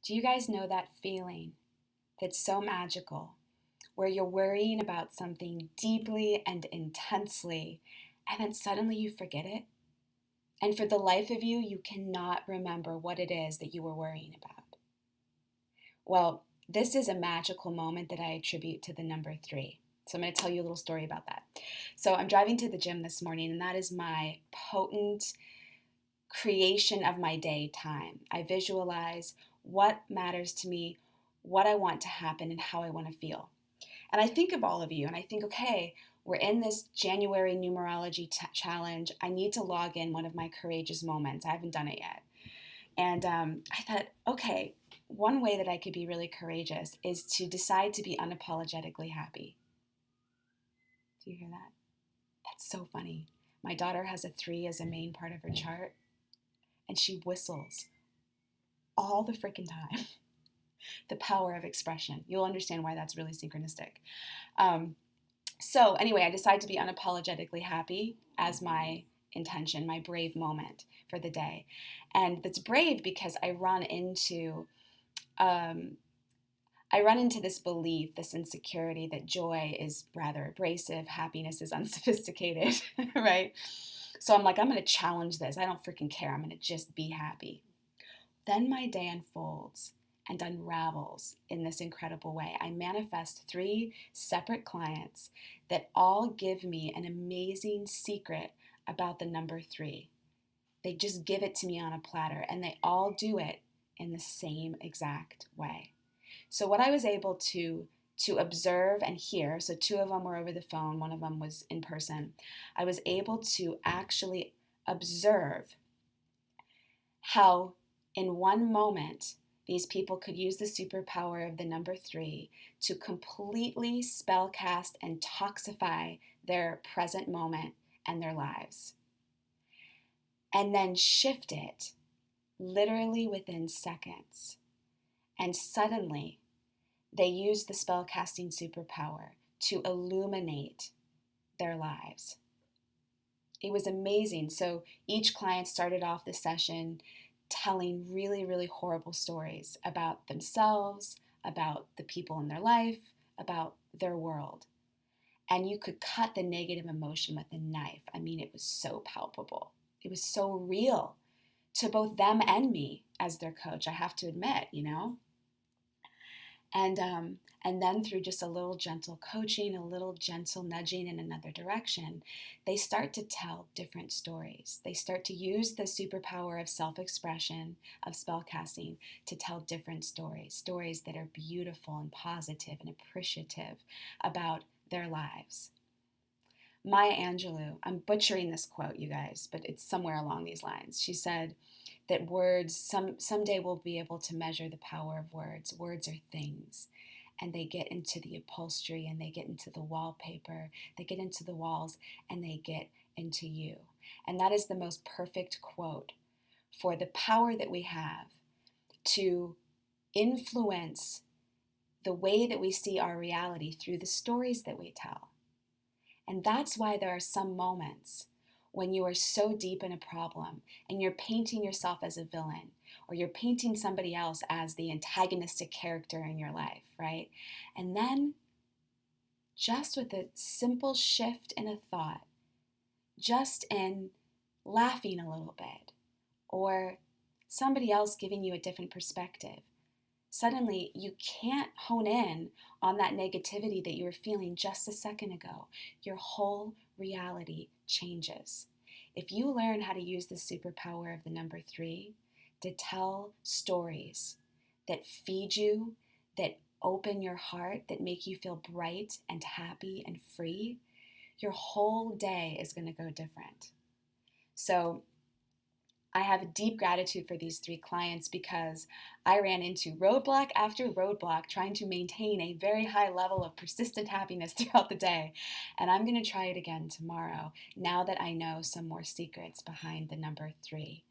Do you guys know that feeling that's so magical where you're worrying about something deeply and intensely and then suddenly you forget it? And for the life of you, you cannot remember what it is that you were worrying about. Well, this is a magical moment that I attribute to the number 3. So I'm going to tell you a little story about that. So I'm driving to the gym this morning, and that is my potent creation of my day time. I visualize what matters to me, what I want to happen, and how I want to feel. And I think of all of you, and I think, okay, we're in this January numerology challenge. I need to log in one of my courageous moments. I haven't done it yet. And I thought, okay, one way that I could be really courageous is to decide to be unapologetically happy. Do you hear that? That's so funny. My daughter has a 3 as a main part of her chart, and she whistles all the freaking time. The power of expression. You'll understand why that's really synchronistic. So anyway, I decided to be unapologetically happy as my intention, my brave moment for the day. And that's brave because I run into this belief, this insecurity that joy is rather abrasive, happiness is unsophisticated, right? So I'm like, I'm going to challenge this. I don't freaking care. I'm going to just be happy. Then my day unfolds and unravels in this incredible way. I manifest 3 separate clients that all give me an amazing secret about the number 3. They just give it to me on a platter, and they all do it in the same exact way. So what I was able to observe and hear, so 2 of them were over the phone, 1 of them was in person. I was able to actually observe how in one moment these people could use the superpower of the number 3 to completely spellcast and toxify their present moment and their lives. And then shift it literally within seconds. And suddenly, they use the spellcasting superpower to illuminate their lives. It was amazing. So each client started off the session telling really, really horrible stories about themselves, about the people in their life, about their world. And you could cut the negative emotion with a knife. I mean, it was so palpable. It was so real to both them and me as their coach, I have to admit, you know? And then through just a little gentle coaching, a little gentle nudging in another direction, they start to tell different stories. They start to use the superpower of self-expression, of spellcasting, to tell different stories, stories that are beautiful and positive and appreciative about their lives. Maya Angelou, I'm butchering this quote, you guys, but it's somewhere along these lines. She said that words, someday we'll be able to measure the power of words. Words are things, and they get into the upholstery, and they get into the wallpaper, they get into the walls, and they get into you. And that is the most perfect quote for the power that we have to influence the way that we see our reality through the stories that we tell. And that's why there are some moments when you are so deep in a problem and you're painting yourself as a villain, or you're painting somebody else as the antagonistic character in your life, right? And then just with a simple shift in a thought, just in laughing a little bit, or somebody else giving you a different perspective, suddenly you can't hone in on that negativity that you were feeling just a second ago. Your whole reality changes. If you learn how to use the superpower of the number 3 to tell stories that feed you, that open your heart, that make you feel bright and happy and free, your whole day is going to go different. So I have a deep gratitude for these 3 clients because I ran into roadblock after roadblock trying to maintain a very high level of persistent happiness throughout the day. And I'm going to try it again tomorrow now that I know some more secrets behind the number 3.